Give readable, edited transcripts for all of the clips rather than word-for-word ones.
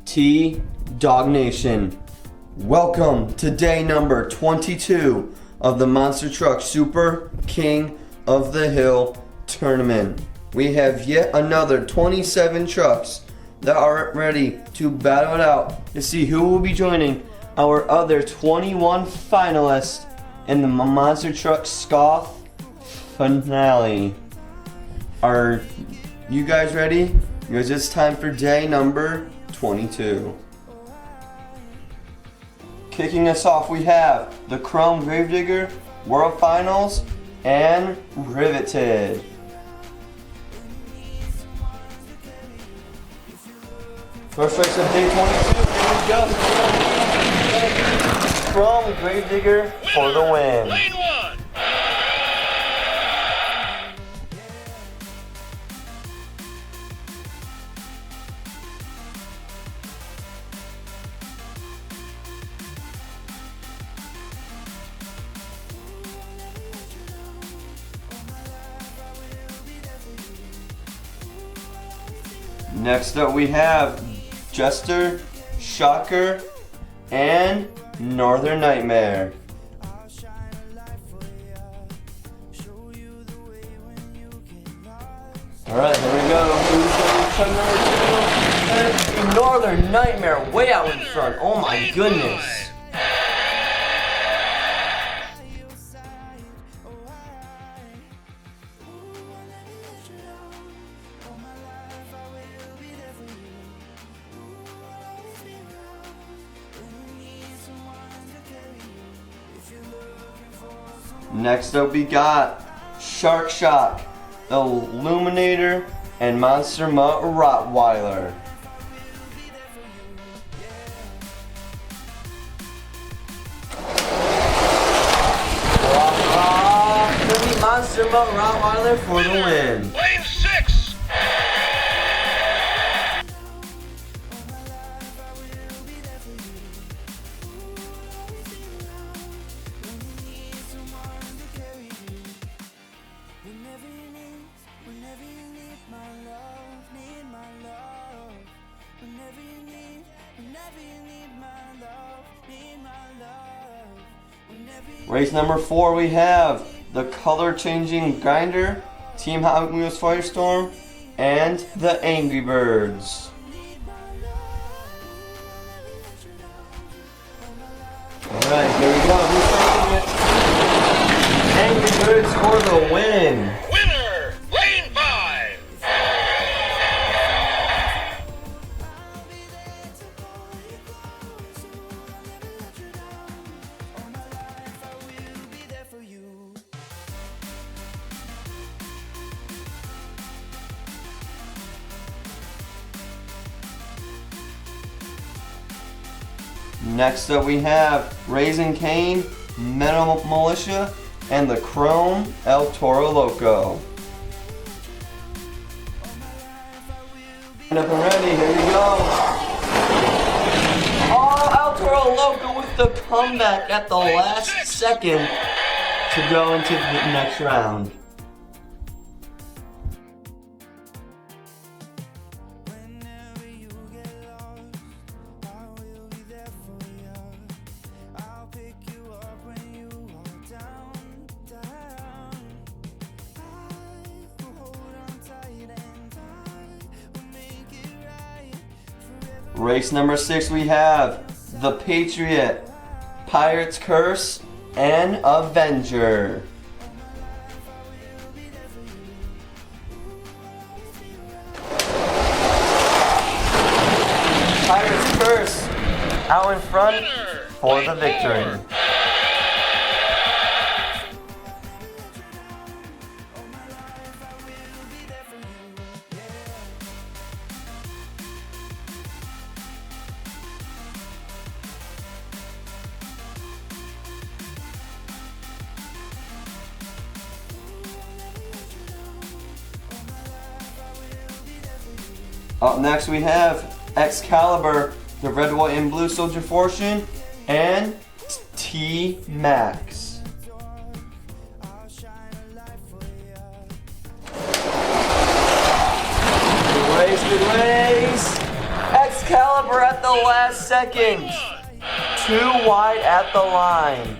T Dog Nation. Welcome to day number 22 of the Monster Truck Super King of the Hill tournament. We have yet another 27 trucks that are ready to battle it out to see who will be joining our other 21 finalists in the Monster Truck SKOTH finale. Are you guys ready? Because it's time for day number 22. Kicking us off, we have the Chrome Gravedigger, World Finals, and Riveted. First race of day 22, here we go. Chrome Gravedigger for the win. Lane one. Next up we have Jester, Shocker, and Northern Nightmare. Alright, here we go. Who's going to come number 2? Northern Nightmare way out in front. Oh my goodness. Next up we got Shark Shock, Illuminator, and Monster Mutt Rottweiler. Gonna be Monster Mutt Rottweiler for the win. Lane six. Race number 4, we have the Color Changing Grinder, Team Hot Wheels Firestorm, and the Angry Birds. Alright, here we go. Who's taking it? Angry Birds for the win. Winner. Lane five. Next up we have Raising Cane, Metal Militia, and the Chrome El Toro Loco. And up and ready, here we go. Oh, El Toro Loco with the comeback at the last second to go into the next round. Race number 6, we have the Patriot, Pirate's Curse, and Avenger. Pirate's Curse out in front for the victory. Up next we have Excalibur, the Red, White, and Blue Soldier Fortune, and T-Max. Good race, good race! Excalibur at the last second. Too wide at the line.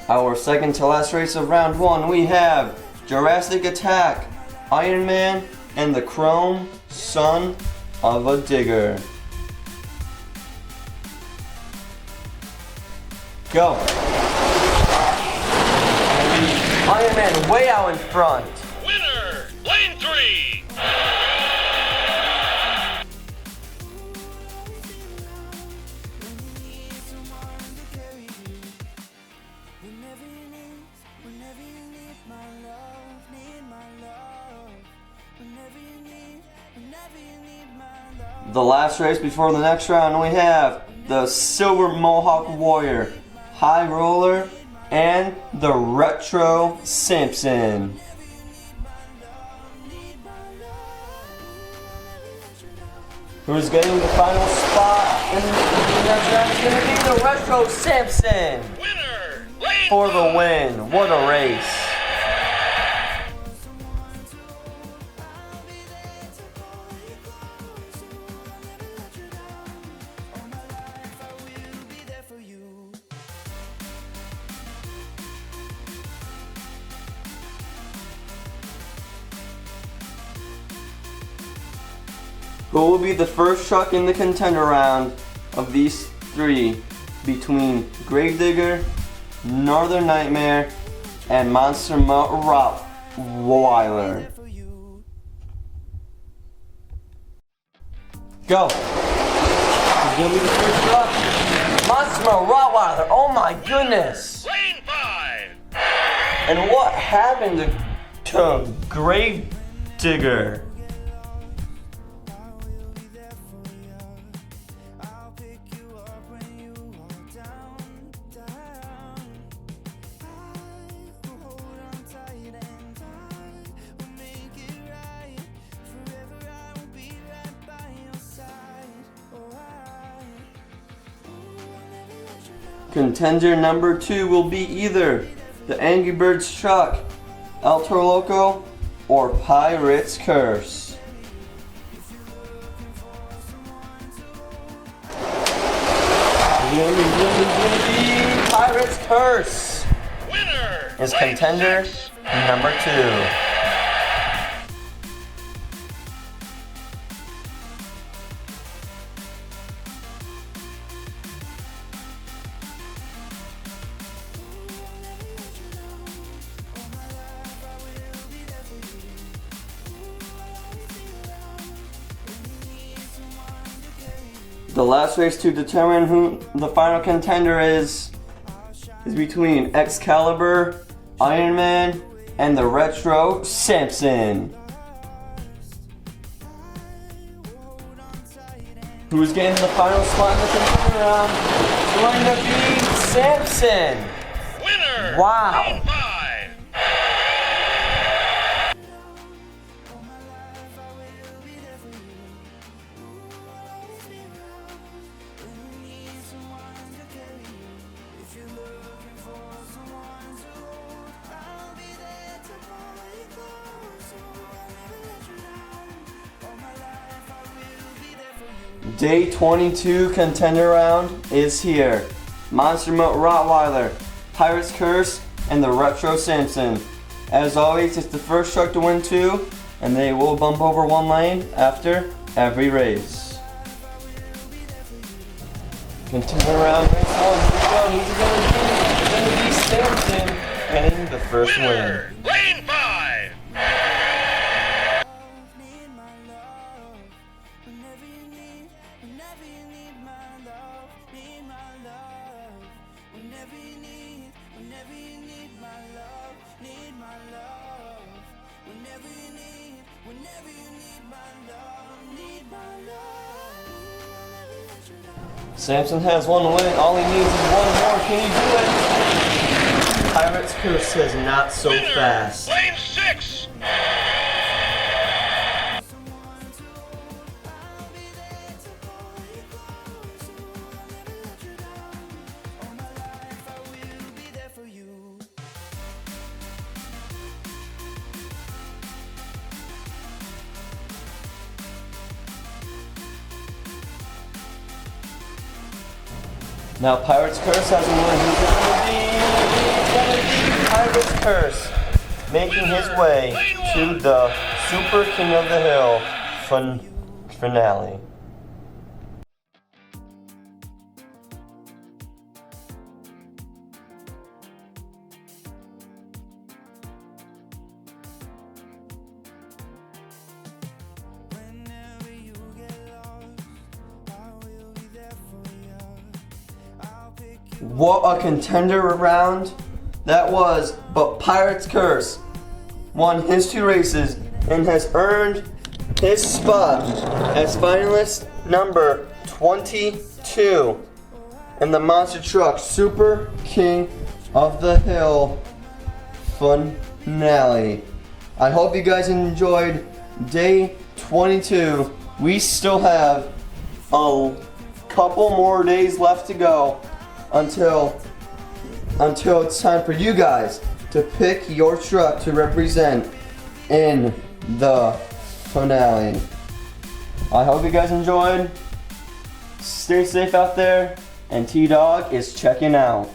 Our second to last race of round one, we have Jurassic Attack, Iron Man, and the Chrome Son of a Digger. Go. Iron Man way out in front. Winner, lane 3. The last race before the next round, we have the Silver Mohawk Warrior, High Roller, and the Retro Simpson. Who's getting the final spot in the next round is going to be the Retro Simpson. Winner, lane For the 5. win. What a race. Who will be the first truck in the contender round of these three between Gravedigger, Northern Nightmare, and Monster Mutt Rottweiler? Go! Who's gonna be the first truck? Monster Mutt Rottweiler, oh my goodness! Lane 5. And what happened to Gravedigger? Contender number 2 will be either the Angry Birds truck, El Toro Loco, or Pirate's Curse. Pirate's Curse Winner, is lane contender 6. number 2. The last race to determine who the final contender is between Excalibur, Iron Man, and the Retro Simpson. Who's getting the final spot in the contender round? It's going to be Simpson. Winner, Wow. lane 5. Day 22 contender round is here. Monster Mutt Rottweiler, Pirate's Curse, and the Retro Simpson. As always, it's the first truck to win 2, and they will bump over 1 lane after every race. Contender round race 1. Here we go. Who's it going to be? It's going to be Simpson getting the first win. Winner, lane 5. Samson has 1 win. All he needs is 1 more. Can he do it? Pirate's Curse says not so Winner, fast. lane 6. Now Pirate's Curse has a winner. Who's it gonna be? Pirate's Curse, making his way to the Super King of the Hill finale. What a contender round that was, but Pirate's Curse won his 2 races and has earned his spot as finalist number 22 in the Monster Truck Super King of the Hill finale. I hope you guys enjoyed day 22. We still have a couple more days left to go until it's time for you guys to pick your truck to represent in the finale. I hope you guys enjoyed. Stay safe out there, and T-Dog is checking out.